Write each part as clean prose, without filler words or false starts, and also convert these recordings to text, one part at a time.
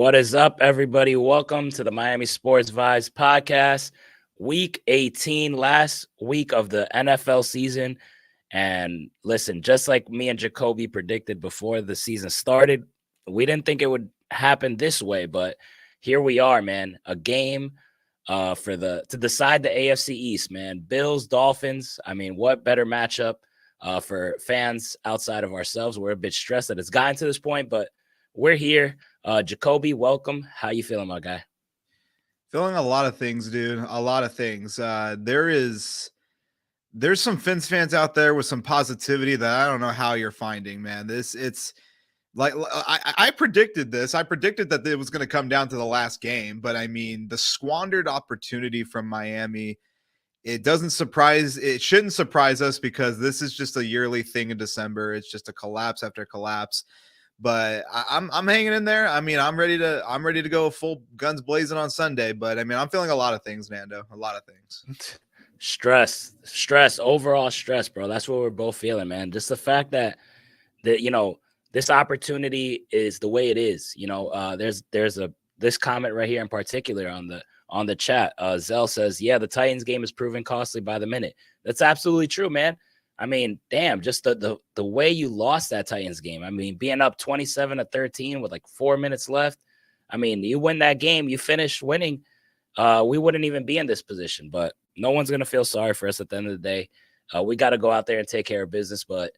What is up, everybody? Welcome to the Miami Sports Vibes podcast. Week 18, last week of the NFL season. And listen, just like me and Jacoby predicted before the season started, we didn't think it would happen this way, but here we are, man. A game to decide the AFC East, man. Bills, Dolphins. I mean, what better matchup for fans outside of ourselves? We're a bit stressed that it's gotten to this point, but we're here. Jacoby, welcome. How you feeling, my guy? Feeling a lot of things, dude. A lot of things. There's some Fins fans out there with some positivity that I don't know how you're finding, man. It's like I predicted this. I predicted that it was going to come down to the last game, but I mean the squandered opportunity from Miami. It shouldn't surprise us because this is just a yearly thing in December. It's just a collapse after collapse. But I'm hanging in there. I mean, I'm ready to go full guns blazing on Sunday. But I mean, I'm feeling a lot of things, Nando. A lot of things. Stress, overall stress, bro. That's what we're both feeling, man. Just the fact that this opportunity is the way it is. There's this comment right here in particular on the chat. Zell says, "Yeah, the Titans game is proving costly by the minute." That's absolutely true, man. I mean, damn, just the way you lost that Titans game. I mean, being up 27-13 with like 4 minutes left. I mean, you win that game, you finish winning. We wouldn't even be in this position, but no one's going to feel sorry for us at the end of the day. We got to go out there and take care of business, but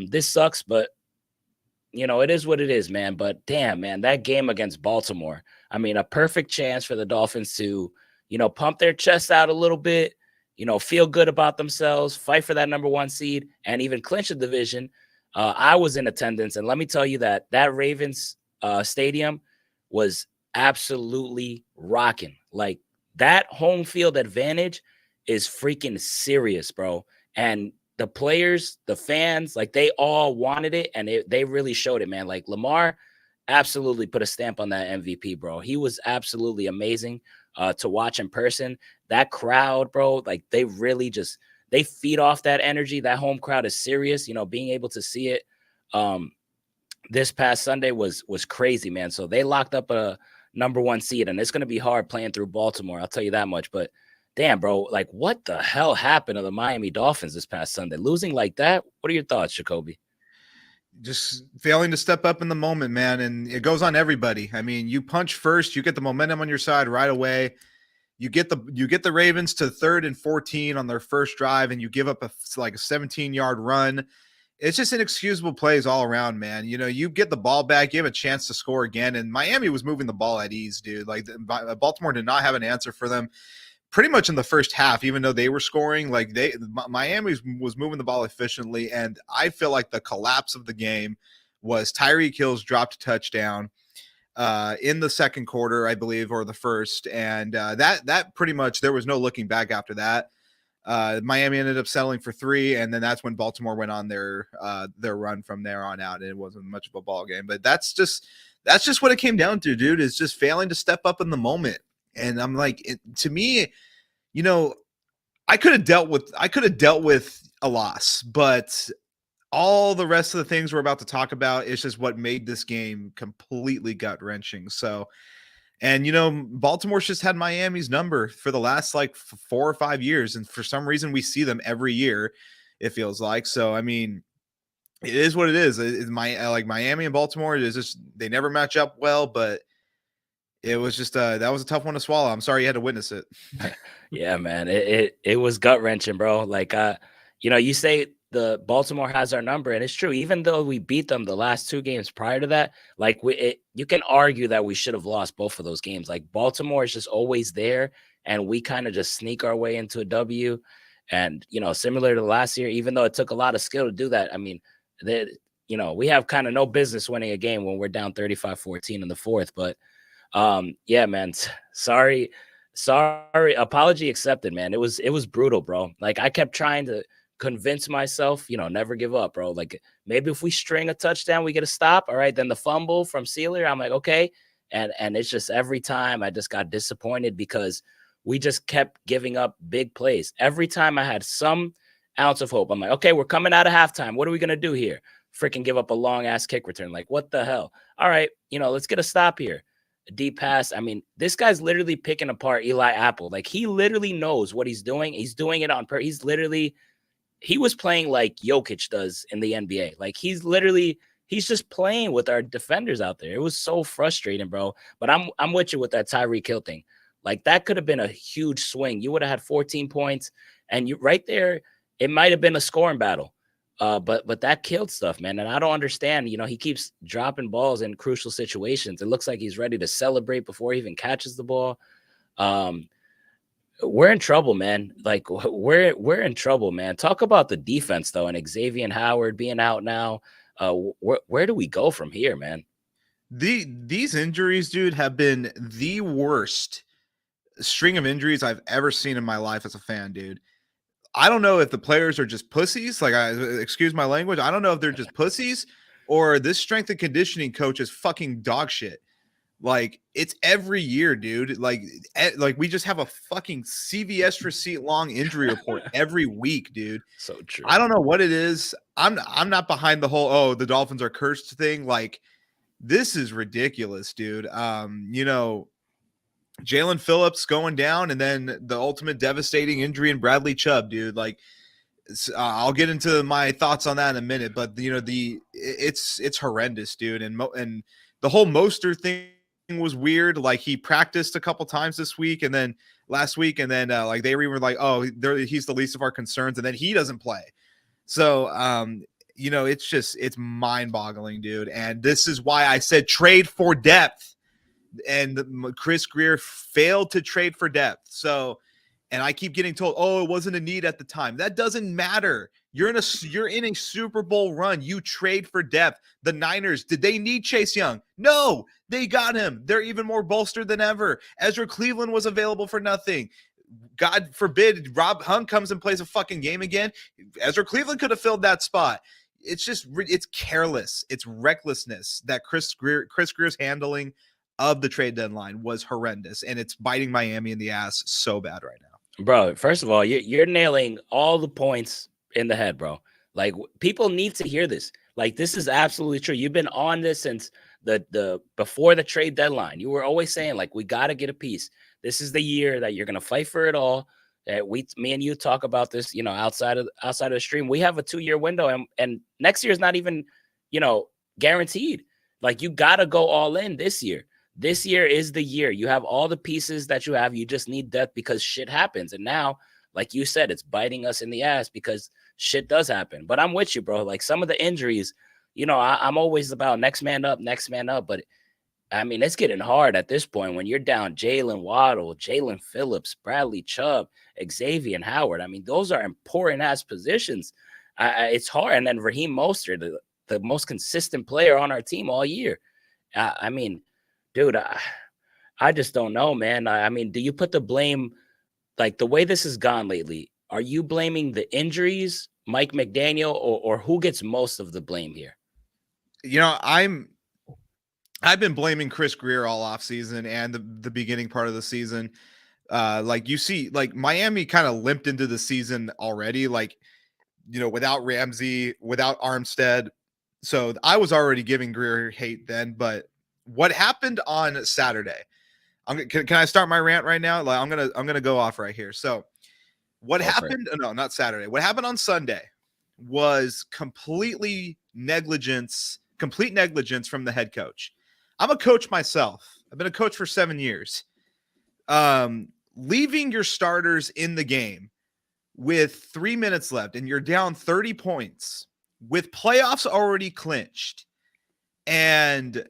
this sucks, but it is what it is, man. But damn, man, that game against Baltimore, I mean, a perfect chance for the Dolphins to, pump their chest out a little bit, feel good about themselves, fight for that number one seed, and even clinch the division. I was in attendance, and let me tell you that Ravens stadium was absolutely rocking. Like, that home field advantage is freaking serious, bro. And the players, the fans, like, they all wanted it, and they really showed it, man. Like, Lamar absolutely put a stamp on that MVP, bro. He was absolutely amazing to watch in person. That crowd, bro, like, they really they feed off that energy. That home crowd is serious. Being able to see it this past Sunday was crazy, man. So they locked up a number one seed, and it's going to be hard playing through Baltimore. I'll tell you that much. But damn, bro, like, what the hell happened to the Miami Dolphins this past Sunday? Losing like that? What are your thoughts, Jacoby? Just failing to step up in the moment, man. And it goes on everybody. I mean, you punch first, you get the momentum on your side right away. You get the Ravens to 3rd and 14 on their first drive, and you give up a 17-yard run. It's just inexcusable plays all around, man. You get the ball back, you have a chance to score again, and Miami was moving the ball at ease, dude. Like, Baltimore did not have an answer for them pretty much in the first half, even though they were scoring. Like, Miami was moving the ball efficiently, and I feel like the collapse of the game was Tyreek Hill's dropped touchdown in the second quarter, I believe, or the first, and that pretty much, there was no looking back after that. Miami ended up settling for 3, and then that's when Baltimore went on their run from there on out, and it wasn't much of a ball game. But that's just what it came down to, dude. Is just failing to step up in the moment. And I'm like, to me, I could have dealt with a loss, but all the rest of the things we're about to talk about is just what made this game completely gut-wrenching. So, and Baltimore's just had Miami's number for the last 4 or 5 years, and for some reason we see them every year, it feels like. So I mean, it is what it is. Miami and Baltimore, it is just, they never match up well, but it was just that was a tough one to swallow. I'm sorry you had to witness it. Yeah, man, it was gut-wrenching, bro. Like, you say the Baltimore has our number, and it's true. Even though we beat them the last 2 games prior to that, like, you can argue that we should have lost both of those games. Like, Baltimore is just always there, and we kind of just sneak our way into a W. And similar to last year, even though it took a lot of skill to do that, I mean, we have kind of no business winning a game when we're down 35-14 in the fourth. But yeah, man, sorry, apology accepted, man. It was brutal, bro. Like, I kept trying to convince myself, never give up, bro. Like, maybe if we string a touchdown, we get a stop. All right, then the fumble from Sealer, I'm like, okay. And it's just, every time I just got disappointed because we just kept giving up big plays. Every time I had some ounce of hope, I'm like, okay, we're coming out of halftime. What are we going to do here? Freaking give up a long ass kick return. Like, what the hell? All right, let's get a stop here. deep pass. I mean, this guy's literally picking apart Eli Apple. Like, he literally knows what he's doing. He's doing it on purpose. He was playing like Jokic does in the NBA. Like, he's just playing with our defenders out there. It was so frustrating, bro. But I'm with you with that Tyreek Hill thing. Like, that could have been a huge swing. You would have had 14 points, and you right there, it might have been a scoring battle. But that killed stuff, man. And I don't understand. He keeps dropping balls in crucial situations. It looks like he's ready to celebrate before he even catches the ball. We're in trouble, man. Like, we're in trouble, man. Talk about the defense though, and Xavier and Howard being out now. Where do we go from here, man? These injuries, dude, have been the worst string of injuries I've ever seen in my life as a fan, dude. I don't know if the players are just pussies. Like, excuse my language. I don't know if they're just pussies or this strength and conditioning coach is fucking dog shit. Like, it's every year, dude. Like we just have a fucking CVS receipt long injury report every week, dude. So true. I don't know what it is. I'm not behind the whole the Dolphins are cursed thing. Like, this is ridiculous, dude. Jalen Phillips going down, and then the ultimate devastating injury in Bradley Chubb, dude. Like, I'll get into my thoughts on that in a minute, but it's horrendous, dude. And the whole Mostert thing was weird. Like, he practiced a couple times this week, and then last week, and then like they were like, oh, he's the least of our concerns, and then he doesn't play. So it's mind-boggling, dude. And this is why I said trade for depth. And Chris Grier failed to trade for depth. So, and I keep getting told, oh, it wasn't a need at the time. That doesn't matter. You're in a Super Bowl run. You trade for depth. The Niners, did they need Chase Young? No, they got him. They're even more bolstered than ever. Ezra Cleveland was available for nothing. God forbid Rob Hunt comes and plays a fucking game again. Ezra Cleveland could have filled that spot. It's careless. It's recklessness that Chris Grier's handling of the trade deadline was horrendous, and it's biting Miami in the ass so bad right now. Bro, first of all, you're nailing all the points in the head, bro. Like, people need to hear this. Like, this is absolutely true. You've been on this since the before the trade deadline. You were always saying, like, we got to get a piece. This is the year that you're gonna fight for it all. Me and you talk about this, outside of the stream. We have a 2-year window, and next year is not even, guaranteed. Like, you got to go all in this year. This year is the year. You have all the pieces that you have. You just need depth because shit happens. And now, like you said, it's biting us in the ass because shit does happen. But I'm with you, bro. Like, some of the injuries, I'm always about next man up. But, I mean, it's getting hard at this point when you're down Jalen Waddle, Jalen Phillips, Bradley Chubb, Xavier, and Howard. I mean, those are important-ass positions. It's hard. And then Raheem Mostert, the most consistent player on our team all year. I mean, dude, I just don't know, man. I mean, do you put the blame, like the way this has gone lately, are you blaming the injuries, Mike McDaniel, or who gets most of the blame here? I've been blaming Chris Grier all offseason and the beginning part of the season. Like, you see, like, Miami kind of limped into the season already, like, without Ramsey, without Armstead. So I was already giving Grier hate then, but what happened on Saturday? Can I start my rant right now? Like, I'm gonna go off right here. So, what happened? No, not Saturday. What happened on Sunday was complete negligence from the head coach. I'm a coach myself. I've been a coach for 7 years. Leaving your starters in the game with 3 minutes left, and you're down 30 points with playoffs already clinched, and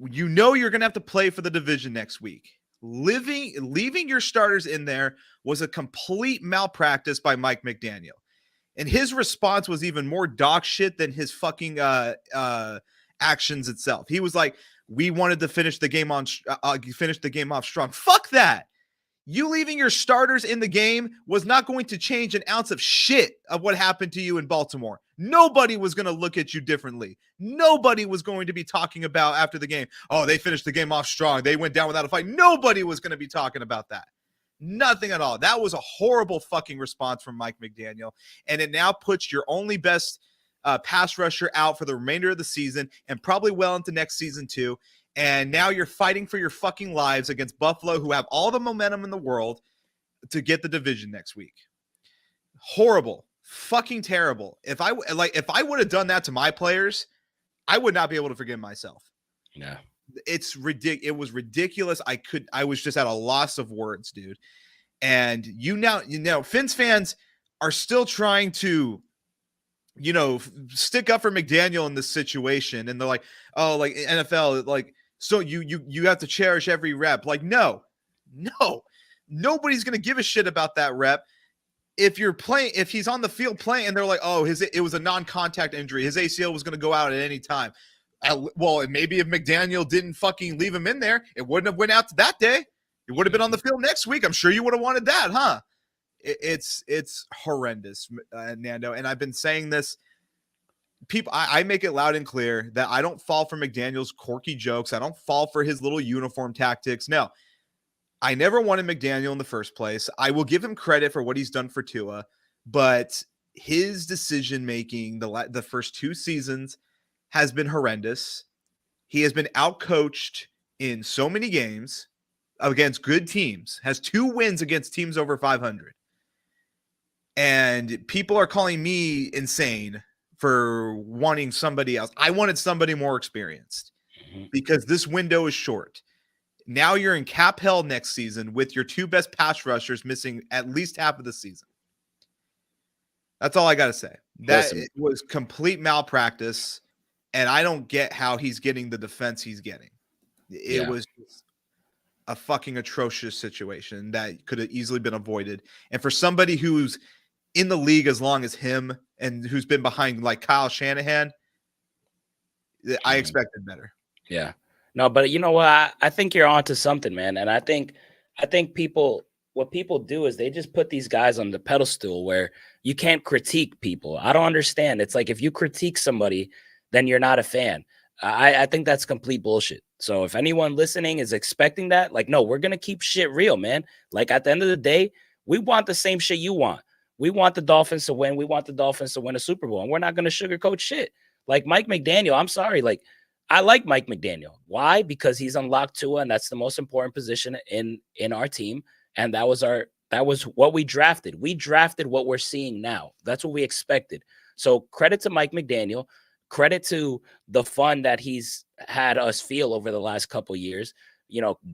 you're going to have to play for the division next week. Leaving your starters in there was a complete malpractice by Mike McDaniel. And his response was even more dog shit than his fucking actions itself. He was like, we wanted to finish the game off strong. Fuck that. You leaving your starters in the game was not going to change an ounce of shit of what happened to you in Baltimore. Nobody was going to look at you differently. Nobody was going to be talking about after the game, oh, they finished the game off strong. They went down without a fight. Nobody was going to be talking about that. Nothing at all. That was a horrible fucking response from Mike McDaniel. And it now puts your only best pass rusher out for the remainder of the season and probably well into next season too. And now you're fighting for your fucking lives against Buffalo, who have all the momentum in the world to get the division next week. Horrible. Fucking terrible. If I would have done that to my players, I would not be able to forgive myself. Yeah. It's ridiculous. It was ridiculous. I was just at a loss of words, dude. And Fins fans are still trying to, stick up for McDaniel in this situation. And they're like, oh, like NFL, like, so you have to cherish every rep. Like, no, nobody's going to give a shit about that rep. If he's on the field playing and they're like, oh, it was a non-contact injury, his ACL was going to go out at any time. Well, maybe if McDaniel didn't fucking leave him in there, it wouldn't have went out to that day. It would have been on the field next week. I'm sure you would have wanted that, huh? It's horrendous, Nando. And I've been saying this. People, I make it loud and clear that I don't fall for McDaniel's quirky jokes. I don't fall for his little uniform tactics. No, I never wanted McDaniel in the first place. I will give him credit for what he's done for Tua, but his decision-making the first 2 seasons has been horrendous. He has been outcoached in so many games against good teams, has 2 wins against teams over 500. And people are calling me insane for wanting somebody else. I wanted somebody more experienced because this window is short. Now you're in cap hell next season with your 2 best pass rushers missing at least half of the season. That's all I got to say. That was complete malpractice, and I don't get how he's getting the defense he's getting. It was a fucking atrocious situation that could have easily been avoided. And for somebody who's in the league as long as him and who's been behind like Kyle Shanahan, I expected better. Yeah. No, but you know what? I think you're onto something, man. And I think what people do is they just put these guys on the pedestal where you can't critique people. I don't understand. It's like if you critique somebody, then you're not a fan. I think that's complete bullshit. So if anyone listening is expecting that, like, no, we're going to keep shit real, man. Like at the end of the day, we want the same shit you want. We want the Dolphins to win. We want the Dolphins to win a Super Bowl. And we're not going to sugarcoat shit. Like Mike McDaniel, I'm sorry. Like, I like Mike McDaniel. Why? Because he's unlocked Tua, and that's the most important position in our team. And that was what we drafted. We drafted what we're seeing now. That's what we expected. So credit to Mike McDaniel. Credit to the fun that he's had us feel over the last couple of years.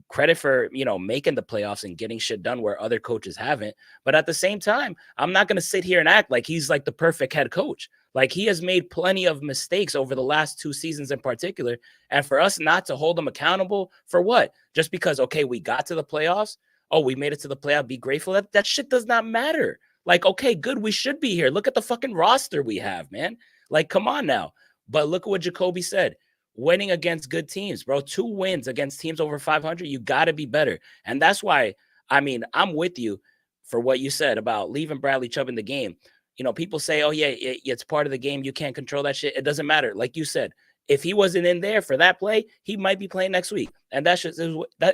Credit for, making the playoffs and getting shit done where other coaches haven't. But at the same time, I'm not going to sit here and act like he's like the perfect head coach. Like he has made plenty of mistakes over the last 2 seasons in particular. And for us not to hold him accountable for what? Just because, okay, we got to the playoffs. Oh, we made it to the playoff. Be grateful. That shit does not matter. Like, okay, good. We should be here. Look at the fucking roster we have, man. Like, come on now. But look at what Jacoby said. Winning against good teams, bro. 2 wins against teams over 500. You got to be better. And that's why, I'm with you for what you said about leaving Bradley Chubb in the game. People say, oh, yeah, it's part of the game. You can't control that shit. It doesn't matter. Like you said, if he wasn't in there for that play, he might be playing next week. And that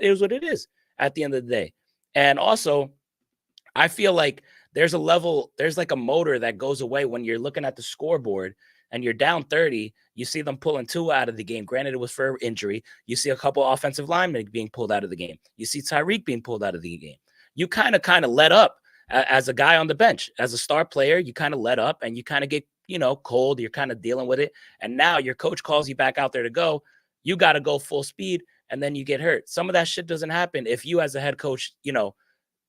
is what it is at the end of the day. And also, I feel like there's like a motor that goes away when you're looking at the scoreboard and you're down 30, you see them pulling 2 out of the game. Granted, it was for injury. You see a couple offensive linemen being pulled out of the game. You see Tyreek being pulled out of the game. You kind of let up as a guy on the bench. As a star player, you kind of let up and you kind of get, cold. You're kind of dealing with it. And now your coach calls you back out there to go. You got to go full speed and then you get hurt. Some of that shit doesn't happen if you as a head coach,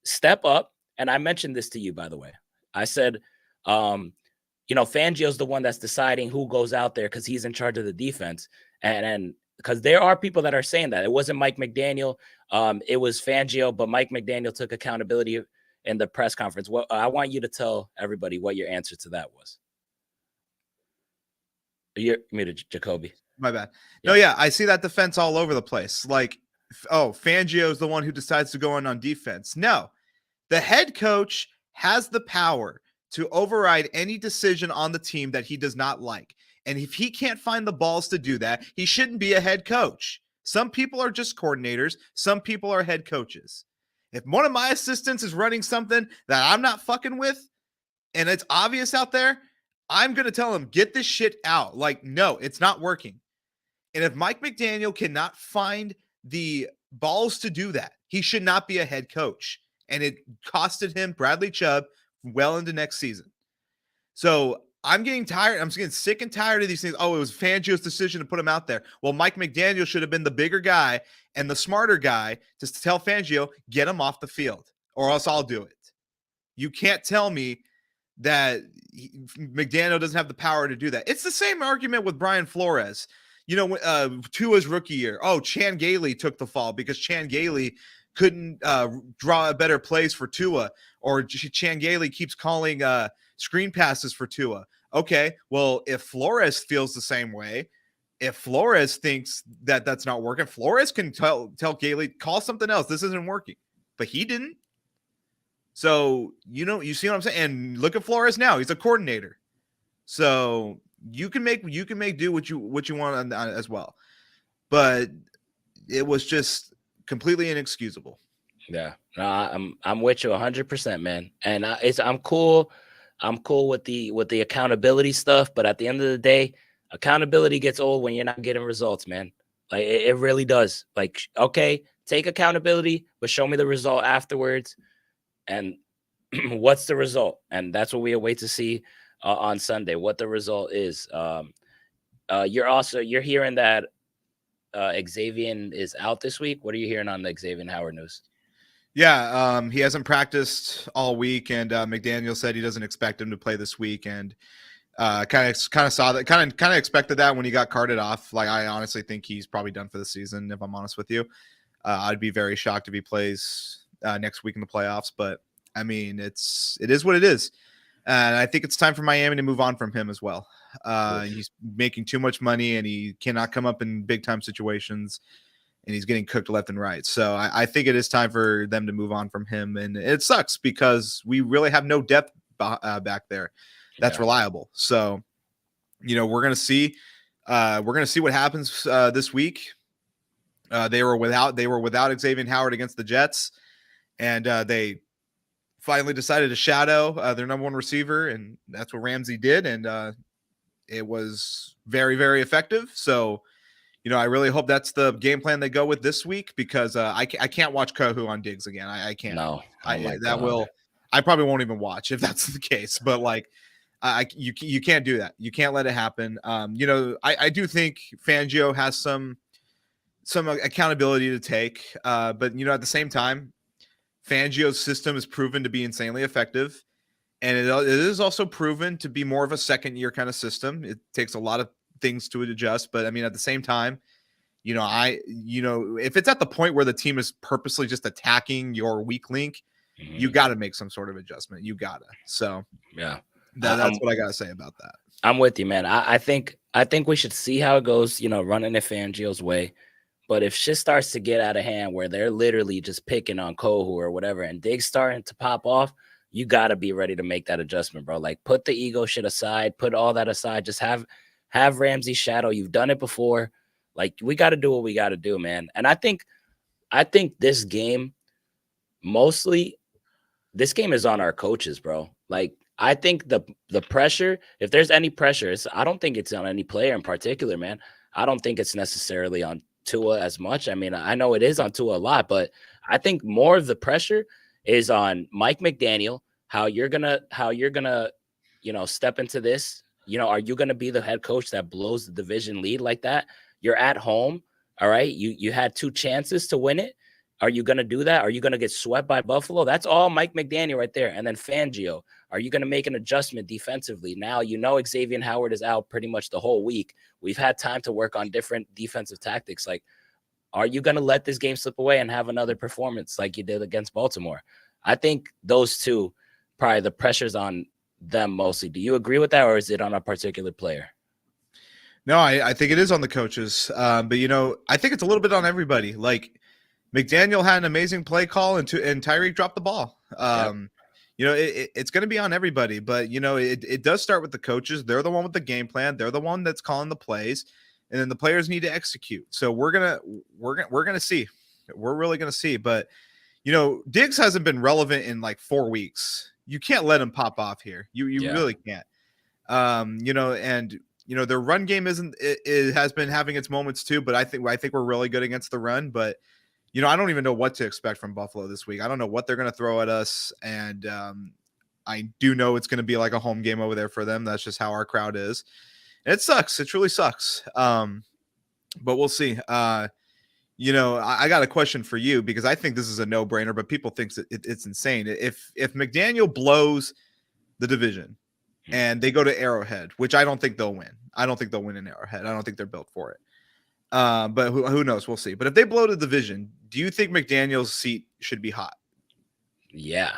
step up. And I mentioned this to you, by the way. I said, Fangio's the one that's deciding who goes out there because he's in charge of the defense. And because there are people that are saying that. It wasn't Mike McDaniel. It was Fangio, but Mike McDaniel took accountability in the press conference. Well, I want you to tell everybody what your answer to that was. You're muted, Jacoby. My bad. Yeah. No, yeah, I see that defense all over the place. Like, Fangio is the one who decides to go in on defense. No, the head coach has the power to override any decision on the team that he does not like. And if he can't find the balls to do that, he shouldn't be a head coach. Some people are just coordinators. Some people are head coaches. If one of my assistants is running something that I'm not fucking with, and it's obvious out there, I'm going to tell him, get this shit out. Like, no, it's not working. And if Mike McDaniel cannot find the balls to do that, he should not be a head coach. And it costed him Bradley Chubb well into next season. So I'm getting tired. I'm just getting sick and tired of these things. Oh, it was Fangio's decision to put him out there. Well, Mike McDaniel should have been the bigger guy and the smarter guy to tell Fangio, get him off the field, or else I'll do it. You can't tell me that McDaniel doesn't have the power to do that. It's the same argument with Brian Flores. Tua's rookie year. Oh, Chan Gailey took the fall because Chan Gailey couldn't draw a better plays for Tua, or Chan Gailey keeps calling screen passes for Tua. Okay, well, if Flores feels the same way, if Flores thinks that that's not working, Flores can tell Gailey, call something else. This isn't working. But he didn't. So, you see what I'm saying? And look at Flores now. He's a coordinator. So you can make do what you want on as well. But it was just completely inexcusable. Yeah, no, I'm with you 100%, man. And I'm cool. I'm cool with the accountability stuff. But at the end of the day, accountability gets old when you're not getting results, man. Like it really does. Like, okay, take accountability, but show me the result afterwards. And what's the result? And that's what we await to see on Sunday, what the result is. You're hearing that Xavier is out this week. What are you hearing on the Xavier Howard news? Yeah, he hasn't practiced all week, and McDaniel said he doesn't expect him to play this week, and kind of saw that, kind of expected that when he got carted off. Like, I honestly think he's probably done for the season, if I'm honest with you. I'd be very shocked if he plays next week in the playoffs, but I mean, it is what it is. And I think it's time for Miami to move on from him as well. He's making too much money, and he cannot come up in big time situations, and he's getting cooked left and right. So I think it is time for them to move on from him. And it sucks because we really have no depth back there that's reliable. So, we're going to see what happens this week. They were without Xavier Howard against the Jets, and they finally decided to shadow their number one receiver, and that's what Ramsey did, and it was very, very effective. So, I really hope that's the game plan they go with this week, because I can't watch Kohu on Diggs again. I can't. No, I probably won't even watch if that's the case. But like, you can't do that. You can't let it happen. I do think Fangio has some accountability to take, but at the same time, Fangio's system is proven to be insanely effective, and it is also proven to be more of a second year kind of system. It takes a lot of things to adjust, but I mean, at the same time, if it's at the point where the team is purposely just attacking your weak link, you got to make some sort of adjustment. You gotta. So yeah, that's what I gotta say about that. I'm with you, man. I think we should see how it goes. Running it Fangio's way. But if shit starts to get out of hand where they're literally just picking on Kohu or whatever, and Diggs starting to pop off, you got to be ready to make that adjustment, bro. Like, put the ego shit aside, put all that aside. Just have Ramsey shadow. You've done it before. Like, we got to do what we got to do, man. And I think this game, mostly, this game is on our coaches, bro. Like, I think the pressure, if there's any pressure, I don't think it's on any player in particular, man. I don't think it's necessarily on Tua as much. I mean, I know it is on Tua a lot, but I think more of the pressure is on Mike McDaniel, how you're gonna step into this. Are you gonna be the head coach that blows the division lead like that? You're at home, all right. You had 2 chances to win it. Are you gonna do that? Are you gonna get swept by Buffalo? That's all Mike McDaniel right there. And then Fangio, are you gonna make an adjustment defensively? Now Xavier Howard is out pretty much the whole week. We've had time to work on different defensive tactics. Like, are you gonna let this game slip away and have another performance like you did against Baltimore? I think those two, probably the pressure's on them mostly. Do you agree with that, or is it on a particular player? No, I think it is on the coaches. But I think it's a little bit on everybody. Like, McDaniel had an amazing play call, and Tyreek dropped the ball. It's going to be on everybody, but it does start with the coaches. They're the one with the game plan. They're the one that's calling the plays, and then the players need to execute. So we're gonna see. We're really gonna see. But Diggs hasn't been relevant in like 4 weeks. You can't let him pop off here. You really can't. And their run game it has been having its moments too, but I think we're really good against the run. But I don't even know what to expect from Buffalo this week. I don't know what they're going to throw at us, and I do know it's going to be like a home game over there for them. That's just how our crowd is. And it sucks. It truly sucks. But we'll see. I got a question for you because I think this is a no-brainer, but people think it's insane. If McDaniel blows the division and they go to Arrowhead, which I don't think they'll win. I don't think they'll win in Arrowhead. I don't think they're built for it. But who knows? We'll see. But if they blow the division, do you think McDaniel's seat should be hot? Yeah,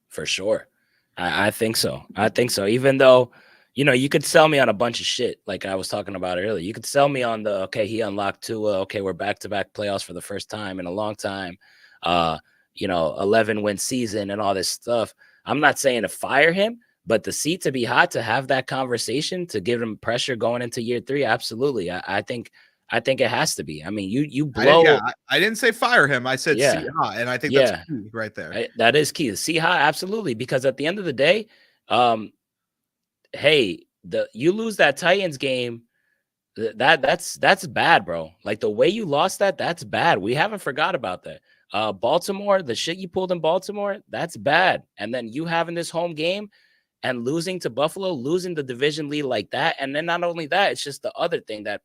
for sure. I think so. I think so. Even though, you could sell me on a bunch of shit like I was talking about earlier. You could sell me on okay, he unlocked Tua. Okay, we're back-to-back playoffs for the first time in a long time. 11-win season and all this stuff. I'm not saying to fire him, but the seat to be hot, to have that conversation, to give him pressure going into year 3, absolutely. I think it has to be. I mean, you blow. I didn't say fire him. I said seat hot, and I think that's key right there. That is key. Seat hot, absolutely. Because at the end of the day, hey, you lose that Titans game, that's bad, bro. Like the way you lost that's bad. We haven't forgot about that. Baltimore, the shit you pulled in Baltimore, that's bad. And then you having this home game and losing to Buffalo, losing the division lead like that. And then not only that, it's just the other thing that,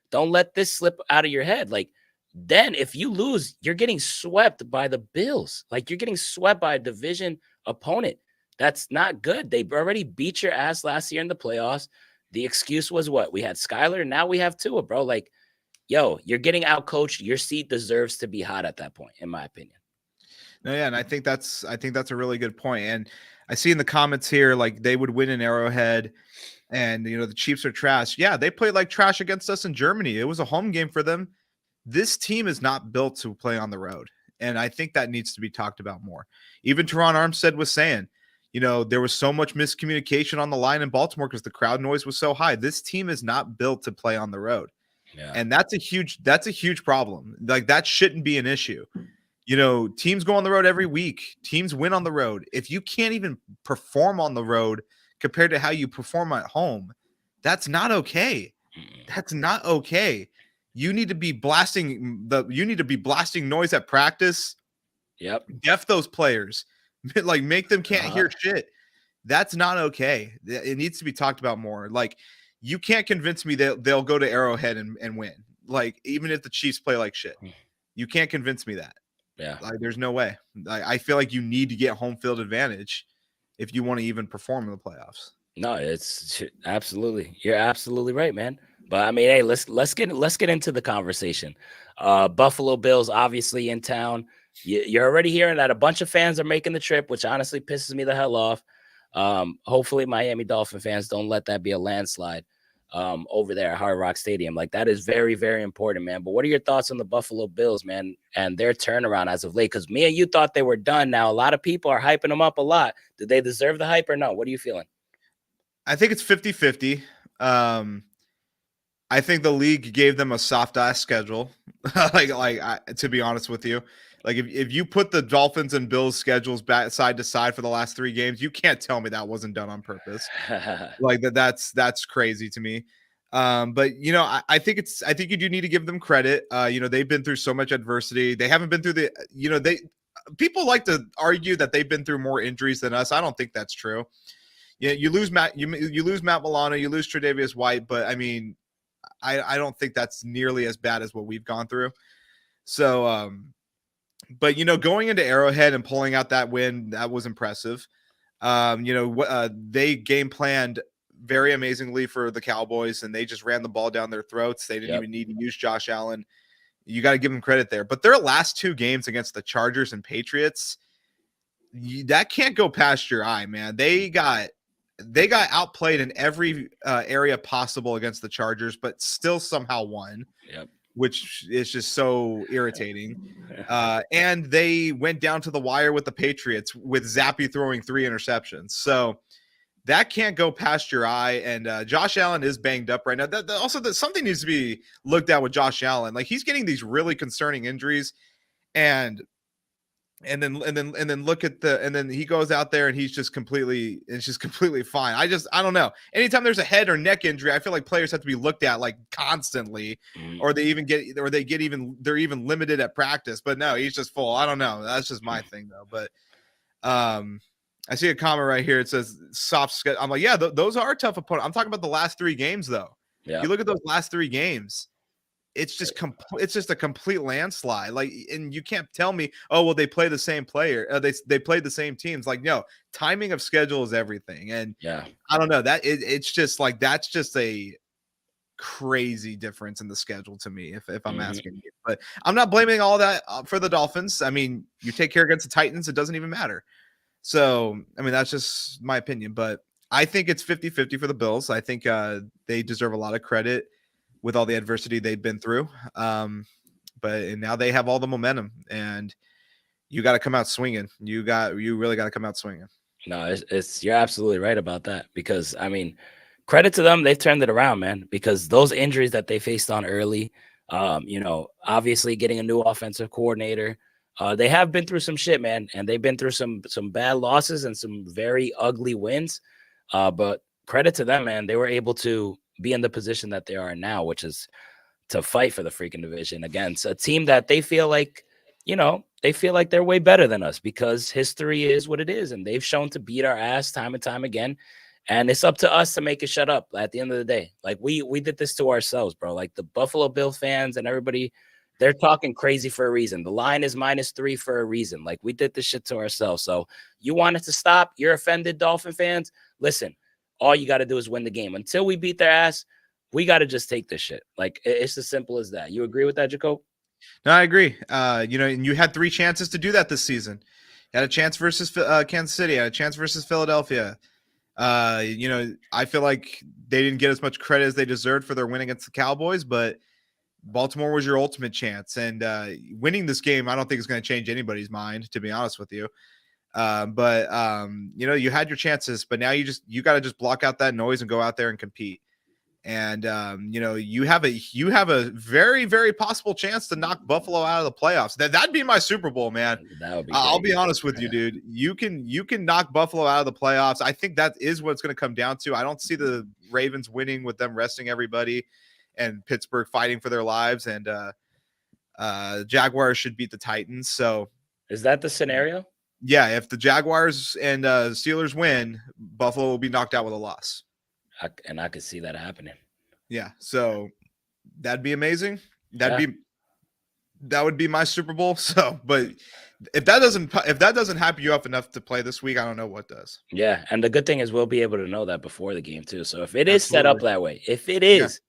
don't let this slip out of your head. Like, then if you lose, you're getting swept by the Bills. Like, you're getting swept by a division opponent. That's not good. They already beat your ass last year in the playoffs. The excuse was what? We had Skyler, now we have Tua, bro. Like, yo, you're getting out coached. Your seat deserves to be hot at that point, in my opinion. No, yeah, and I think that's a really good point. And I see in the comments here, like they would win in Arrowhead, and the Chiefs are trash. Yeah, they played like trash against us in Germany. It was a home game for them. This team is not built to play on the road, and I think that needs to be talked about more. Even Teron Armstead was saying, there was so much miscommunication on the line in Baltimore because the crowd noise was so high. This team is not built to play on the road. Yeah. And that's a huge problem. Like, that shouldn't be an issue. Teams go on the road every week. Teams win on the road. If you can't even perform on the road compared to how you perform at home, that's not okay. That's not okay. You need to be blasting noise at practice. Yep. Deaf those players. Like, make them can't hear shit. That's not okay. It needs to be talked about more. Like, you can't convince me that they'll go to Arrowhead and win. Like, even if the Chiefs play like shit, you can't convince me that. Yeah. Like, there's no way. I feel like you need to get home field advantage if you want to even perform in the playoffs. No, it's absolutely. You're absolutely right, man. But I mean, hey, let's get into the conversation. Buffalo Bills obviously in town. You're already hearing that a bunch of fans are making the trip, which honestly pisses me the hell off. Hopefully Miami Dolphin fans don't let that be a landslide over there at Hard Rock Stadium. Like, that is very, very important, man. But what are your thoughts on the Buffalo Bills, man, and their turnaround as of late? Because me and you thought they were done. Now a lot of people are hyping them up a lot. Do they deserve the hype or no? What are you feeling? I think it's 50-50. I think the league gave them a soft ass schedule. To be honest with you, like, if you put the Dolphins and Bills schedules back side to side for the last 3 games, you can't tell me that wasn't done on purpose. Like, that's crazy to me. But I think you do need to give them credit. They've been through so much adversity. They haven't been through people like to argue that they've been through more injuries than us. I don't think that's true. Yeah, you lose Matt Milano, you lose Tre'Davious White, but I mean, I don't think that's nearly as bad as what we've gone through. So, but going into Arrowhead and pulling out that win, that was impressive. They game planned very amazingly for the Cowboys, and they just ran the ball down their throats. They didn't even need to use Josh Allen. You got to give them credit there. But their last 2 games against the Chargers and Patriots, that can't go past your eye, man. They got outplayed in every area possible against the Chargers, but still somehow won. Yep. Which is just so irritating. And they went down to the wire with the Patriots with Zappy throwing 3 interceptions. So that can't go past your eye. And Josh Allen is banged up right now. That something needs to be looked at with Josh Allen. Like, he's getting these really concerning injuries. And and then look at and then he goes out there and it's just completely fine. I don't know. Anytime there's a head or neck injury, I feel like players have to be looked at like constantly, or they're even limited at practice. But no, he's just full. I don't know. That's just my thing though. But I see a comment right here. It says soft schedule. I'm like, yeah, those are tough opponents. I'm talking about the last 3 games though. Yeah. You look at those last 3 games, it's just it's just a complete landslide. Like, and you can't tell me, oh well, they play the same player, they played the same teams. Like, no, timing of schedule is everything. And Yeah. I don't know, it's just like, that's just a crazy difference in the schedule to me, if I'm asking you. But I'm not blaming all that for the Dolphins. I mean, you take care against the Titans, it doesn't even matter. So I mean, that's just my opinion. But I think it's 50-50 for the Bills. I think they deserve a lot of credit with all the adversity they've been through. But now they have all the momentum, and you got to come out swinging. You really got to come out swinging. No, it's you're absolutely right about that, because I mean, credit to them, they've turned it around, man. Because those injuries that they faced on early, obviously getting a new offensive coordinator, they have been through some shit, man, and they've been through some bad losses and some very ugly wins. But credit to them, man, they were able to be in the position that they are now, which is to fight for the freaking division against a team that they feel like, they're way better than us, because history is what it is, and they've shown to beat our ass time and time again. And it's up to us to make it shut up at the end of the day. Like, we did this to ourselves, bro. Like, the Buffalo Bill fans and everybody, they're talking crazy for a reason. The line is -3 for a reason. Like, we did this shit to ourselves. So you want it to stop? You're offended, Dolphin fans? Listen, all you got to do is win the game. Until we beat their ass, we got to just take this shit. Like, it's as simple as that. You agree with that, Jacob? No, I agree. And you had 3 chances to do that this season. You had a chance versus Kansas City, had a chance versus Philadelphia. I feel like they didn't get as much credit as they deserved for their win against the Cowboys, but Baltimore was your ultimate chance. And winning this game, I don't think is going to change anybody's mind, to be honest with you. You had your chances, but now you got to just block out that noise and go out there and compete. And you have a very, very possible chance to knock Buffalo out of the playoffs. That'd be my Super Bowl, man. That would be I'll be honest with you, dude. You can knock Buffalo out of the playoffs. I think that is what it's going to come down to. I don't see the Ravens winning with them resting everybody, and Pittsburgh fighting for their lives, and Jaguars should beat the Titans. So is that the scenario? Yeah, if the Jaguars and Steelers win, Buffalo will be knocked out with a loss. I could see that happening. Yeah, so that'd be amazing. That would be my Super Bowl. So, but if that doesn't hype you up enough to play this week, I don't know what does. Yeah, and the good thing is we'll be able to know that before the game too. So if it is set up that way, if it is,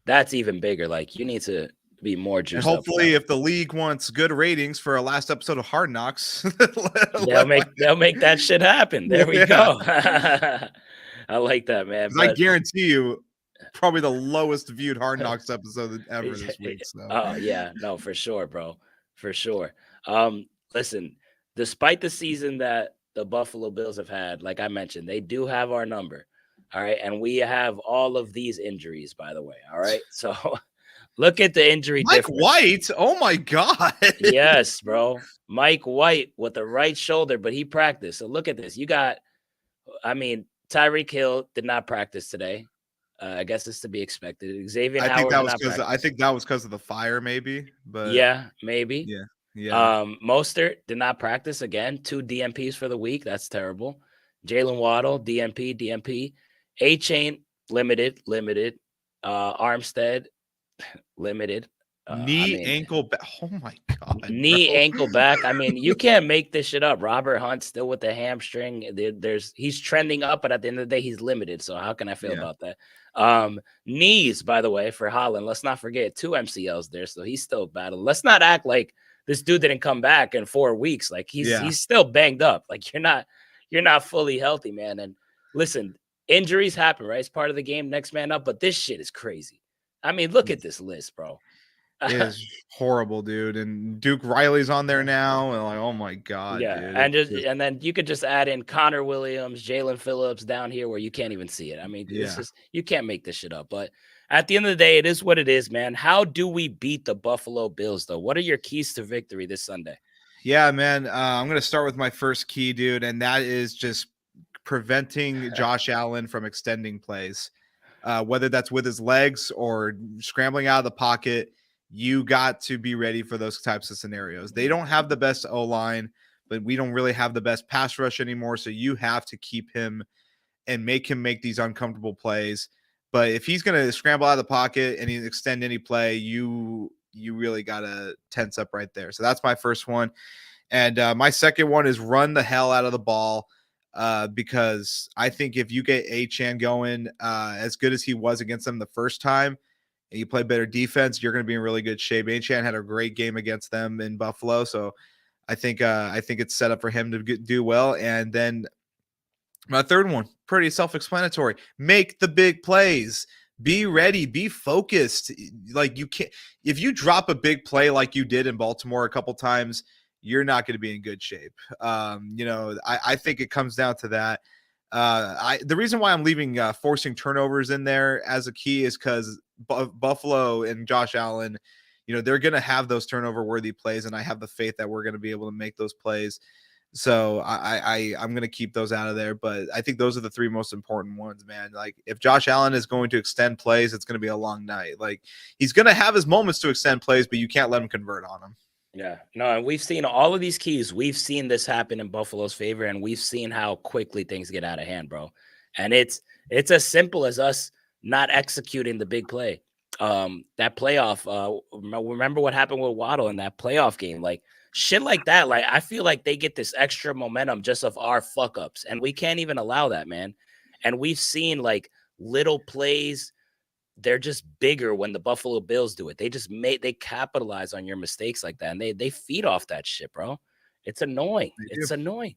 that's even bigger. Like, you need to be more juiced. And hopefully, if the league wants good ratings for our last episode of Hard Knocks, they'll make that shit happen. There we go. I like that, man. I guarantee you, probably the lowest viewed Hard Knocks episode ever this week. So. Oh yeah, no, for sure, bro, for sure. Listen, despite the season that the Buffalo Bills have had, like I mentioned, they do have our number. All right, and we have all of these injuries, by the way. All right, so look at the injury. Mike White, oh my god. Yes, bro, Mike White with the right shoulder, but he practiced. So look at this. You got, Tyreek Hill did not practice today. I guess it's to be expected. Xavier Howard. I think that was because of the fire, maybe. But yeah, maybe. Yeah. Mostert did not practice again. 2 DMPs for the week. That's terrible. Jalen Waddle, DMP. A-Chain, limited. Armstead, limited. Ankle back. Oh my god. Ankle back. You can't make this shit up. Robert Hunt still with the hamstring. He's trending up, but at the end of the day, he's limited. So how can I feel about that? Knees, by the way, for Holland. Let's not forget 2 MCLs there. So he's still battling. Let's not act like this dude didn't come back in 4 weeks. Like, he's still banged up. Like, you're not fully healthy, man. And listen, injuries happen, right? It's part of the game. Next man up. But this shit is crazy. Look at this list, bro. It is horrible, dude. And Duke Riley's on there now, and like, oh my god, dude. And then you could just add in Connor Williams, Jalen Phillips down here where you can't even see it. It's just, you can't make this shit up. But at the end of the day, it is what it is, man. How do we beat the Buffalo Bills, though? What are your keys to victory this Sunday? Mike White, oh my god. Yeah, and then you could just add in Connor Williams, Jalen Phillips down here where you can't even see it. You can't make this shit up. But at the end of the day, it is what it is, man. How do we beat the Buffalo Bills, though? What are your keys to victory this Sunday? Yeah, man. I'm going to start with my first key, dude, and that is just preventing Josh Allen from extending plays. Whether that's with his legs or scrambling out of the pocket, you got to be ready for those types of scenarios. They don't have the best O line, but we don't really have the best pass rush anymore. So you have to keep him and make him make these uncomfortable plays. But if he's going to scramble out of the pocket and he extend any play, you really got to tense up right there. So that's my first one. And my second one is run the hell out of the ball, because I think if you get Achane going as good as he was against them the first time, and you play better defense, you're going to be in really good shape. Achane had a great game against them in Buffalo, so I think it's set up for him to do well. And then my third one, pretty self-explanatory. Make the big plays. Be ready. Be focused. Like, you can't, if you drop a big play like you did in Baltimore a couple times, you're not going to be in good shape. I think it comes down to that. The reason why I'm leaving forcing turnovers in there as a key is because Buffalo and Josh Allen, they're going to have those turnover worthy plays, and I have the faith that we're going to be able to make those plays. So I'm going to keep those out of there, but I think those are the three most important ones, man. Like, if Josh Allen is going to extend plays, it's going to be a long night. Like, he's going to have his moments to extend plays, but you can't let him convert on them. Yeah, no, and we've seen all of these keys. We've seen this happen in Buffalo's favor, and we've seen how quickly things get out of hand, bro. And it's as simple as us not executing the big play. That playoff. Remember what happened with Waddle in that playoff game? Like, shit like that. Like, I feel like they get this extra momentum just of our fuck ups, and we can't even allow that, man. And we've seen like little plays. They're just bigger when the Buffalo Bills do it. They capitalize on your mistakes like that, and they feed off that shit, bro. It's annoying. It's annoying.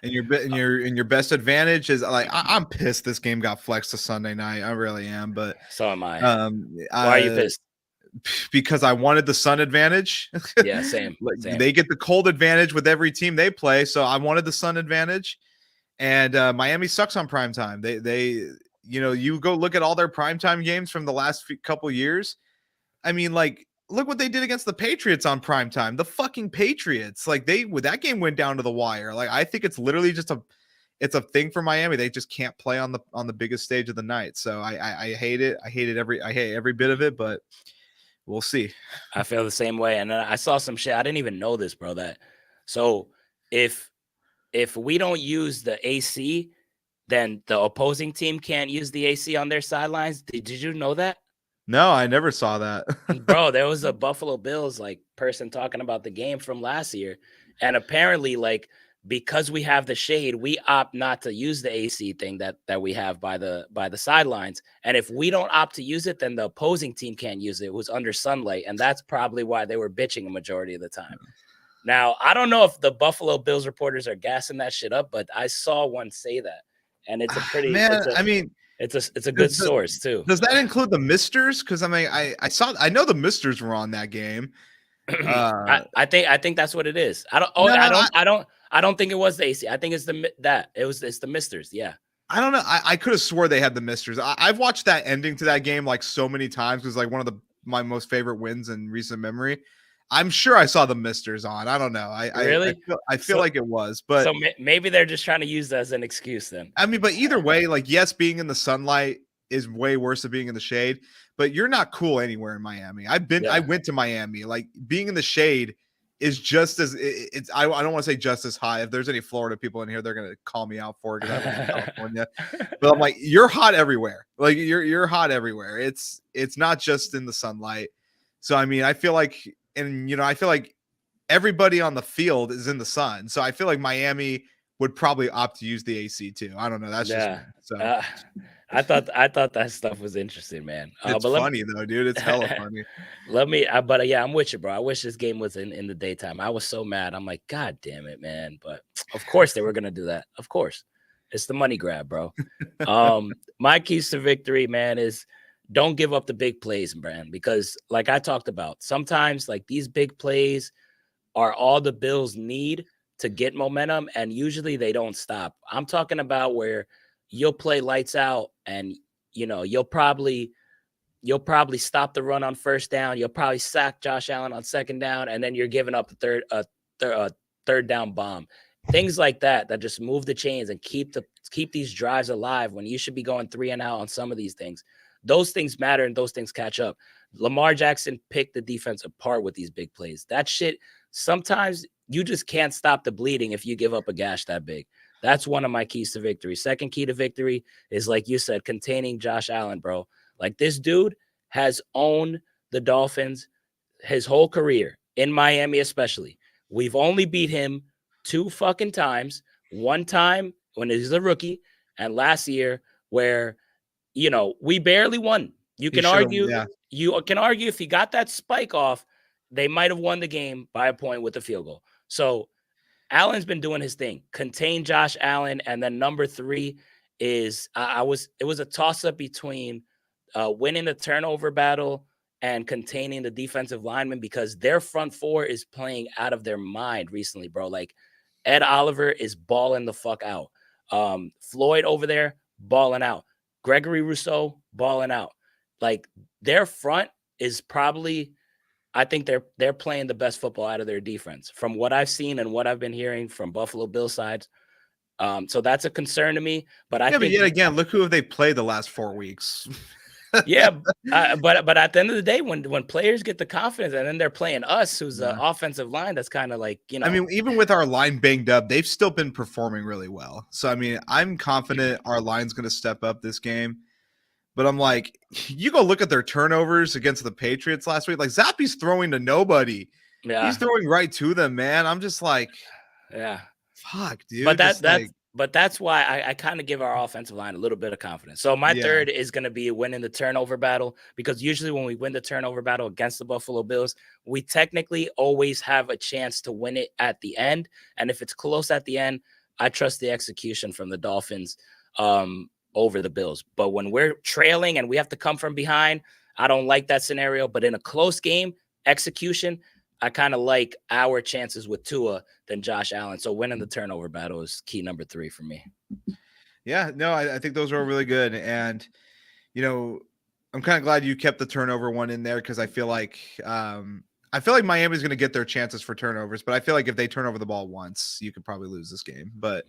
And your best advantage is, like, I'm pissed this game got flexed to Sunday night. I really am, but so am I. Why are you pissed? Because I wanted the sun advantage. Yeah, same. They get the cold advantage with every team they play, so I wanted the sun advantage. And Miami sucks on prime time. They you go look at all their primetime games from the last couple years. I mean, like, look what they did against the Patriots on primetime. The fucking Patriots. Like, that game went down to the wire. Like, I think it's literally just it's a thing for Miami. They just can't play on the biggest stage of the night. So I hate it. I hate every bit of it, but we'll see. I feel the same way. And I saw some shit. I didn't even know this, bro. So if we don't use the AC, then the opposing team can't use the AC on their sidelines. Did you know that? No, I never saw that. Bro, there was a Buffalo Bills like person talking about the game from last year. And apparently, like, because we have the shade, we opt not to use the AC thing that we have by the sidelines. And if we don't opt to use it, then the opposing team can't use it. It was under sunlight. And that's probably why they were bitching a majority of the time. Now, I don't know if the Buffalo Bills reporters are gassing that shit up, but I saw one say that. And it's a pretty it's a good source too. Does that include the Misters? Because I mean, I know the Misters were on that game. I think that's what it is. I don't think it was the AC. I think it's it's the Misters. Yeah. I don't know. I could have swore they had the Misters. I've watched that ending to that game like so many times. It was like one of my most favorite wins in recent memory. I'm sure I saw the Misters on. I don't know. I feel like it was, but so maybe they're just trying to use that as an excuse then. I mean, but either way, like, yes, being in the sunlight is way worse than being in the shade, but you're not cool anywhere in Miami. I went to Miami. Like, being in the shade is just as I don't want to say just as high. If there's any Florida people in here, they're gonna call me out for it because I live in California. But I'm like, you're hot everywhere. Like, you're hot everywhere. It's not just in the sunlight. So I mean, I feel like everybody on the field is in the sun. So I feel like Miami would probably opt to use the AC too. I don't know. That's just me. So I thought that stuff was interesting, man. It's funny though, dude. It's hella funny. But yeah, I'm with you, bro. I wish this game was in the daytime. I was so mad. I'm like, God damn it, man. But of course they were gonna do that. Of course, it's the money grab, bro. My keys to victory, man, is don't give up the big plays, man. Because like I talked about, sometimes like these big plays are all the Bills need to get momentum, and usually they don't stop. I'm talking about where you'll play lights out and you'll probably stop the run on first down. You'll probably sack Josh Allen on second down, and then you're giving up a third down bomb. Things like that just move the chains and keep these drives alive when you should be going 3 and out on some of these things. Those things matter and those things catch up. Lamar Jackson picked the defense apart with these big plays. That shit, sometimes you just can't stop the bleeding if you give up a gash that big. That's one of my keys to victory. Second key to victory is, like you said, containing Josh Allen, bro. Like, this dude has owned the Dolphins his whole career, in Miami especially. We've only beat him 2 fucking times. One time when he's a rookie, and last year where, we barely won. You can argue if he got that spike off, they might have won the game by a point with a field goal. So Allen's been doing his thing. Contain Josh Allen. And then number 3 is it was a toss-up between winning the turnover battle and containing the defensive linemen, because their front 4 is playing out of their mind recently, bro. Like, Ed Oliver is balling the fuck out. Floyd over there, balling out. Gregory Rousseau, balling out. Like, their front is probably, I think they're playing the best football out of their defense from what I've seen and what I've been hearing from Buffalo Bills sides. So that's a concern to me. But I think, but yet again, look who have they played the last 4 weeks. Yeah, but at the end of the day, when players get the confidence and then they're playing us, who's the offensive line, that's kind of like, I mean, even with our line banged up, they've still been performing really well. So, I mean, I'm confident our line's going to step up this game. But I'm like, you go look at their turnovers against the Patriots last week. Like, Zappi's throwing to nobody. Yeah. He's throwing right to them, man. I'm just like, yeah, fuck, dude. But that's why I kind of give our offensive line a little bit of confidence. So my third is going to be winning the turnover battle, because usually when we win the turnover battle against the Buffalo Bills, we technically always have a chance to win it at the end. And if it's close at the end, I trust the execution from the Dolphins over the Bills. But when we're trailing and we have to come from behind, I don't like that scenario. But in a close game, execution, I kind of like our chances with Tua than Josh Allen. So winning the turnover battle is key number 3 for me. Yeah, no, I think those are really good. And, I'm kind of glad you kept the turnover one in there, because I feel like Miami's going to get their chances for turnovers. But I feel like if they turn over the ball once, you could probably lose this game. But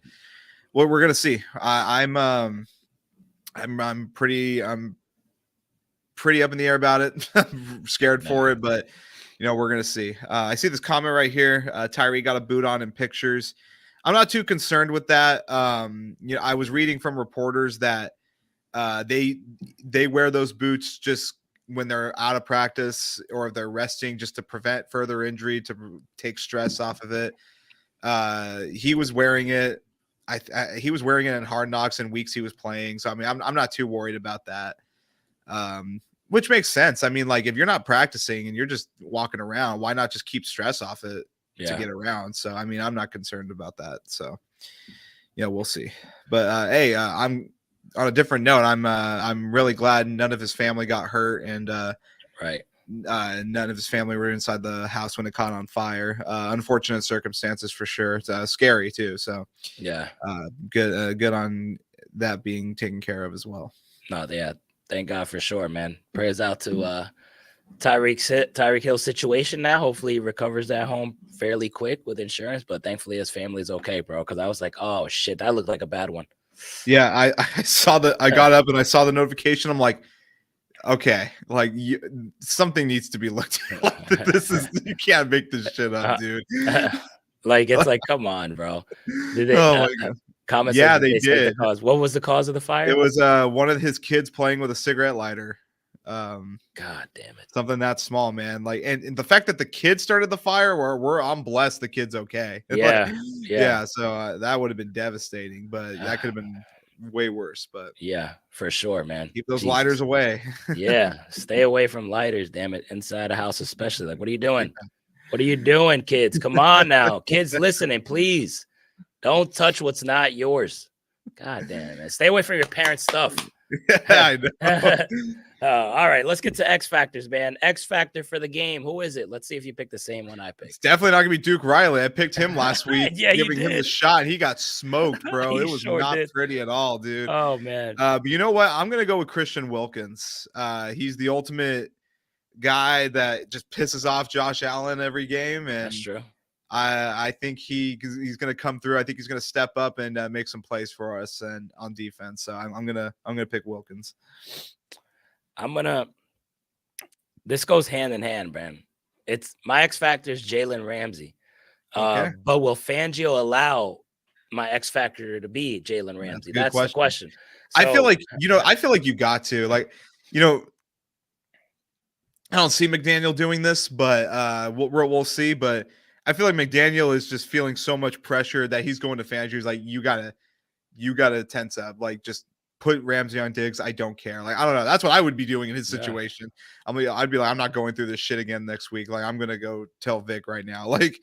what we're going to see, I'm pretty up in the air about it. I'm scared for it, but we're going to see. I see this comment right here. Tyree got a boot on in pictures. I'm not too concerned with that. I was reading from reporters that they wear those boots just when they're out of practice or if they're resting, just to prevent further injury, to take stress off of it. He was wearing it. He was wearing it in Hard Knocks in weeks he was playing. So, I mean, I'm not too worried about that. Which makes sense. I mean, like, if you're not practicing and you're just walking around, why not just keep stress off it to get around? So, I mean, I'm not concerned about that. So, we'll see. But hey, I'm on a different note. I'm really glad none of his family got hurt, and none of his family were inside the house when it caught on fire. Unfortunate circumstances for sure. It's scary too. So good on that being taken care of as well. No, yeah. Thank God for sure, man. Prayers out to Tyreek Hill's situation now. Hopefully he recovers at home fairly quick with insurance, but thankfully his family's okay, bro. Because I was like, oh shit, that looked like a bad one. Yeah, I saw I got up and I saw the notification. I'm like, okay, like something needs to be looked at. Like, you can't make this shit up, dude. Like, it's like, come on, bro. Did they, oh my God. Comments yeah, they did. The cause. What was the cause of the fire? It was one of his kids playing with a cigarette lighter. God damn it. Something that small, man. Like, and the fact that the kid started the fire, I'm blessed the kid's okay. Yeah. So that would have been devastating, but that could have been way worse. But yeah, for sure, man. Keep those lighters away. Yeah, stay away from lighters, damn it. Inside a house, especially. Like, what are you doing? What are you doing, kids? Come on now. Kids listening, please. Don't touch what's not yours. God damn it. Stay away from your parents' stuff. I know. All right, let's get to X Factors, man. X Factor for the game. Who is it? Let's see if you picked the same one I picked. It's definitely not going to be Duke Riley. I picked him last week, giving him the shot. He got smoked, bro. It was not pretty at all, dude. Oh, man. But you know what? I'm going to go with Christian Wilkins. He's the ultimate guy that just pisses off Josh Allen every game. And that's true. I think he's going to come through. I think he's going to step up and make some plays for us and on defense. So I'm gonna pick Wilkins. This goes hand in hand, man. It's my X factor is Jalen Ramsey. Okay. But will Fangio allow my X factor to be Jalen Ramsey? That's the question. So, I feel like you got to, like, I don't see McDaniel doing this, but we'll see. But I feel like McDaniel is just feeling so much pressure that he's going to Fangio. He's like, you gotta tense up, like, just put Ramsey on Diggs. I don't care. Like, I don't know. That's what I would be doing in his situation. Yeah. I'd be like, I'm not going through this shit again next week. Like, I'm gonna go tell Vic right now. Like,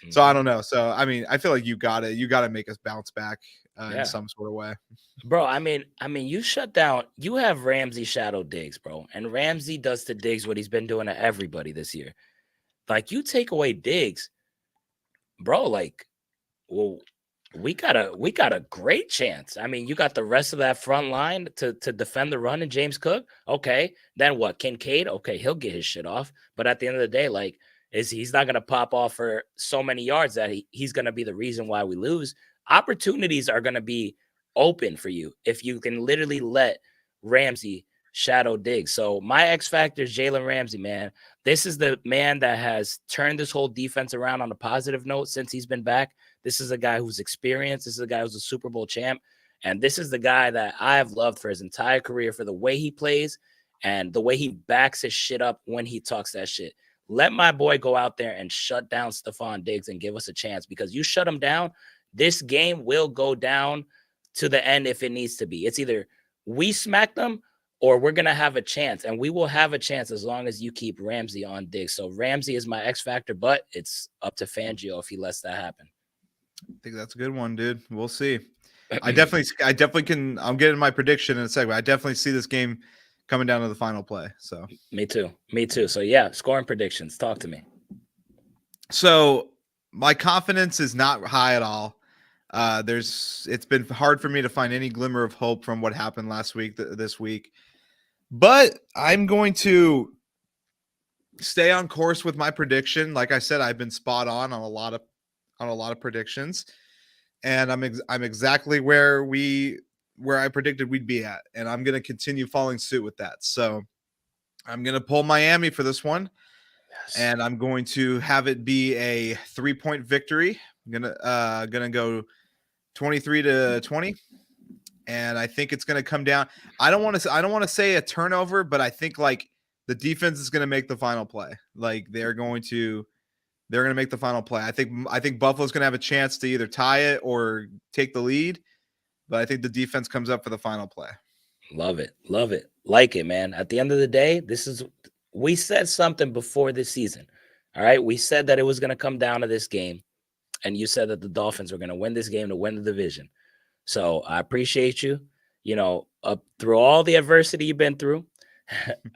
so I don't know. So I mean, I feel like you gotta make us bounce back in some sort of way, bro. I mean, you shut down. You have Ramsey shadow Diggs, bro, and Ramsey does to Diggs what he's been doing to everybody this year. Like, you take away Diggs, bro. Like, well, we got a great chance. I mean, you got the rest of that front line to defend the run and James Cook. Okay, then what? Kincaid? Okay, he'll get his shit off. But at the end of the day, like, he's not going to pop off for so many yards that he's going to be the reason why we lose. Opportunities are going to be open for you if you can literally let Ramsey shadow Diggs. So my X factor is Jalen Ramsey, man. This is the man that has turned this whole defense around on a positive note since he's been back. This is a guy who's experienced. This is a guy who's a Super Bowl champ. And this is the guy that I have loved for his entire career for the way he plays and the way he backs his shit up when he talks that shit. Let my boy go out there and shut down Stephon Diggs and give us a chance, because you shut him down, this game will go down to the end if it needs to be. It's either we smack them or we're going to have a chance, and we will have a chance as long as you keep Ramsey on Diggs. So Ramsey is my X factor, but it's up to Fangio if he lets that happen. I think that's a good one, dude. We'll see. I definitely can. I'm getting my prediction in a second. I definitely see this game coming down to the final play. So me too. So yeah, scoring predictions. Talk to me. So my confidence is not high at all. It's been hard for me to find any glimmer of hope from what happened last week, this week, but I'm going to stay on course with my prediction. Like I said, I've been spot on a lot of predictions, and I'm exactly where I predicted we'd be at, and I'm going to continue following suit with that. So I'm going to pull Miami for this one. Yes. And I'm going to have it be a 3-point victory. I'm gonna go 23-20, and I think it's going to come down. I don't want to say a turnover, but I think, like, the defense is going to make the final play. Like, they're going to make the final play. I think Buffalo's going to have a chance to either tie it or take the lead, but I think the defense comes up for the final play. Love it. Like it, man. At the end of the day, we said something before this season. All right. We said that it was going to come down to this game. And you said that the Dolphins were going to win this game to win the division. So I appreciate you, up through all the adversity you've been through.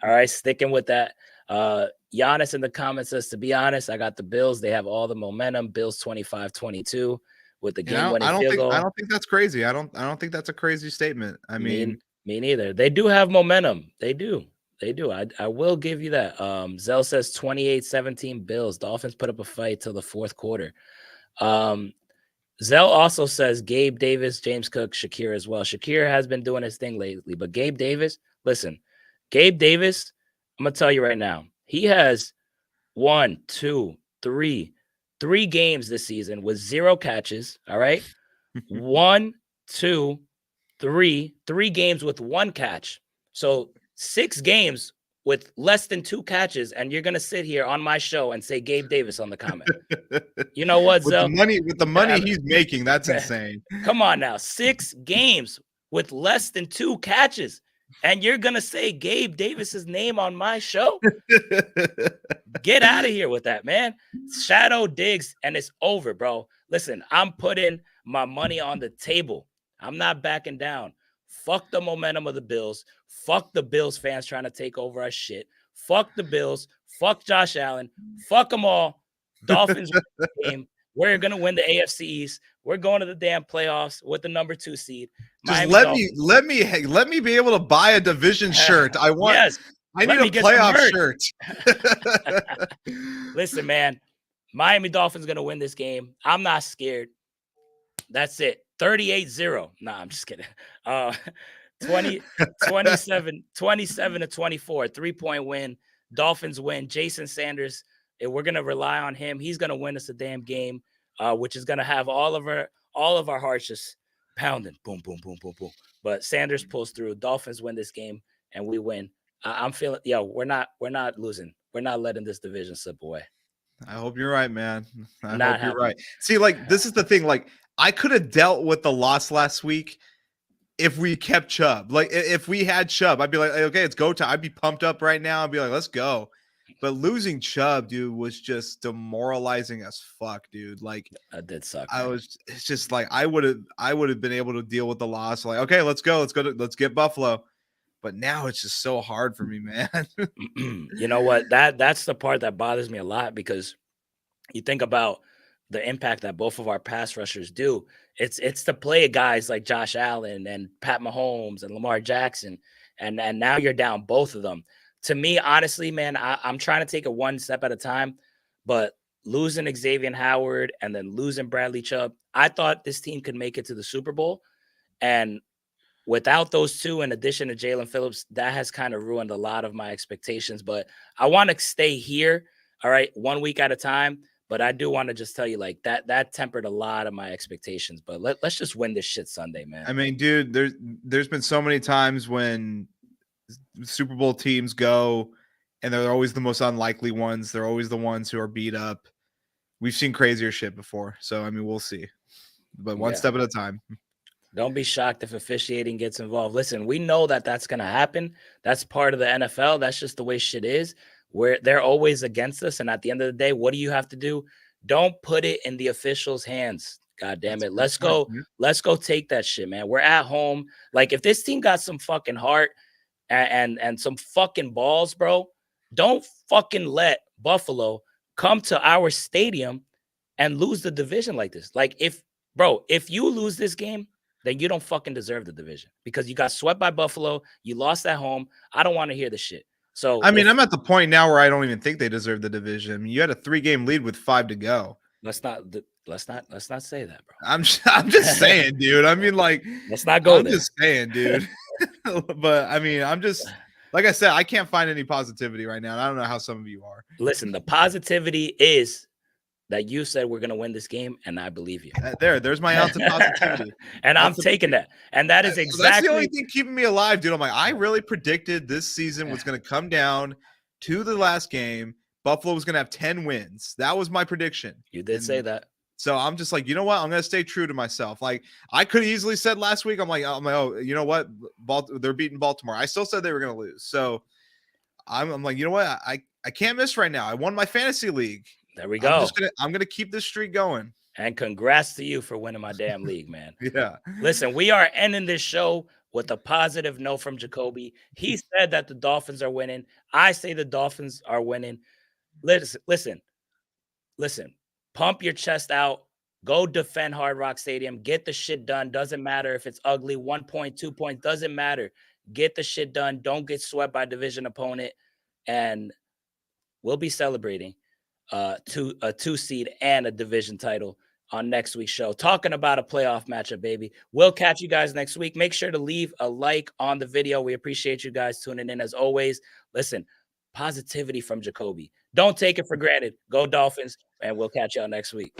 All right. Sticking with that. Giannis in the comments says, to be honest, I got the Bills. They have all the momentum. Bills 25-22 with the game-winning field goal. I don't think that's crazy. I don't think that's a crazy statement. I mean, me neither. They do have momentum. They do. I will give you that. Zell says 28-17 Bills. Dolphins put up a fight till the fourth quarter. Zell also says Gabe Davis, James Cook, Shakir as well. Shakir has been doing his thing lately, but Gabe Davis, listen, Gabe Davis, I'm going to tell you right now, he has 3 games this season with 0 catches. All right. 1, 2, 3 games with 1 catch. So 6 games with less than 2 catches, and you're going to sit here on my show and say Gabe Davis on the comment. You know what, Zell? With the money he's making, that's insane. Come on now. 6 games with less than 2 catches, and you're going to say Gabe Davis's name on my show? Get out of here with that, man. Shadow Diggs, and it's over, bro. Listen, I'm putting my money on the table. I'm not backing down. Fuck the momentum of the Bills. Fuck the Bills fans trying to take over our shit. Fuck the Bills. Fuck Josh Allen. Fuck them all. Dolphins game. We're going to win the AFC East. We're going to the damn playoffs with the number 2 seed. Just let me be able to buy a division shirt. I need a playoff shirt. Listen, man, Miami Dolphins going to win this game. I'm not scared. That's it. 38-0. Nah, I'm just kidding. 20, 27 to 24, 3-point win. Dolphins win. Jason Sanders, we're going to rely on him. He's going to win us a damn game, which is going to have all of our hearts just pounding. Boom, boom, boom, boom, boom. But Sanders pulls through. Dolphins win this game, and we win. I'm feeling, we're not losing. We're not letting this division slip away. I hope you're right, man. I Not hope you're happening. right. See, like, this is the thing. Like, I could have dealt with the loss last week if we kept Chubb. Like, if we had Chubb, I'd be like, okay, it's go time. I'd be pumped up right now. I'd be like, let's go. But losing Chubb, dude, was just demoralizing as fuck, dude. Like, that did suck. It's just like I would have been able to deal with the loss. Like, okay, let's go. Let's get Buffalo. But now it's just so hard for me, man. You know what? That's the part that bothers me a lot, because you think about the impact that both of our pass rushers do. It's to play guys like Josh Allen and Pat Mahomes and Lamar Jackson, and now you're down both of them. To me, honestly, man, I'm trying to take it one step at a time, but losing Xavier Howard and then losing Bradley Chubb, I thought this team could make it to the Super Bowl, and without those two, in addition to Jalen Phillips, that has kind of ruined a lot of my expectations. But I want to stay here, all right, 1 week at a time. But I do want to just tell you, like, that tempered a lot of my expectations. But let's just win this shit Sunday, man. I mean, dude, there's been so many times when Super Bowl teams go, and they're always the most unlikely ones. They're always the ones who are beat up. We've seen crazier shit before. So, I mean, we'll see. But one step at a time. Don't be shocked if officiating gets involved. Listen, we know that that's going to happen. That's part of the NFL. That's just the way shit is. Where they're always against us. And at the end of the day, what do you have to do? Don't put it in the officials' hands. God damn it. Let's go. Let's go take that shit, man. We're at home. Like, if this team got some fucking heart and some fucking balls, bro, don't fucking let Buffalo come to our stadium and lose the division like this. Like, if you lose this game, then you don't fucking deserve the division, because you got swept by Buffalo. You lost at home. I don't want to hear the shit. So, I mean, I'm at the point now where I don't even think they deserve the division. I mean, you had a 3-game lead with 5 to go. Let's not say that, bro. I'm just saying, dude. I mean, like, let's not go there. I'm just saying, dude. But I mean, I'm just, like I said, I can't find any positivity right now. And I don't know how some of you are. Listen, the positivity is that you said we're going to win this game, and I believe you. There's my ounce of positivity. And I'm taking that. And that is exactly. That's the only thing keeping me alive, dude. I'm like, I really predicted this season was going to come down to the last game. Buffalo was going to have 10 wins. That was my prediction. You did say that. So I'm just like, you know what? I'm going to stay true to myself. Like, I could have easily said last week, I'm like, oh, you know what? They're beating Baltimore. I still said they were going to lose. So I'm like, you know what? I can't miss right now. I won my fantasy league. There we go. I'm gonna keep this streak going. And congrats to you for winning my damn league, man. Yeah. Listen, we are ending this show with a positive note from Jacoby. He said that the Dolphins are winning. I say the Dolphins are winning. Listen. Pump your chest out. Go defend Hard Rock Stadium. Get the shit done. Doesn't matter if it's ugly. 1 point, 2 points. Doesn't matter. Get the shit done. Don't get swept by division opponent. And we'll be celebrating a 2 seed and a division title on next week's show, talking about a playoff matchup, baby. We'll catch you guys next week. Make sure to leave a like on the video. We appreciate you guys tuning in as always. Listen, positivity from Jacoby. Don't take it for granted. Go Dolphins, and we'll catch y'all next week.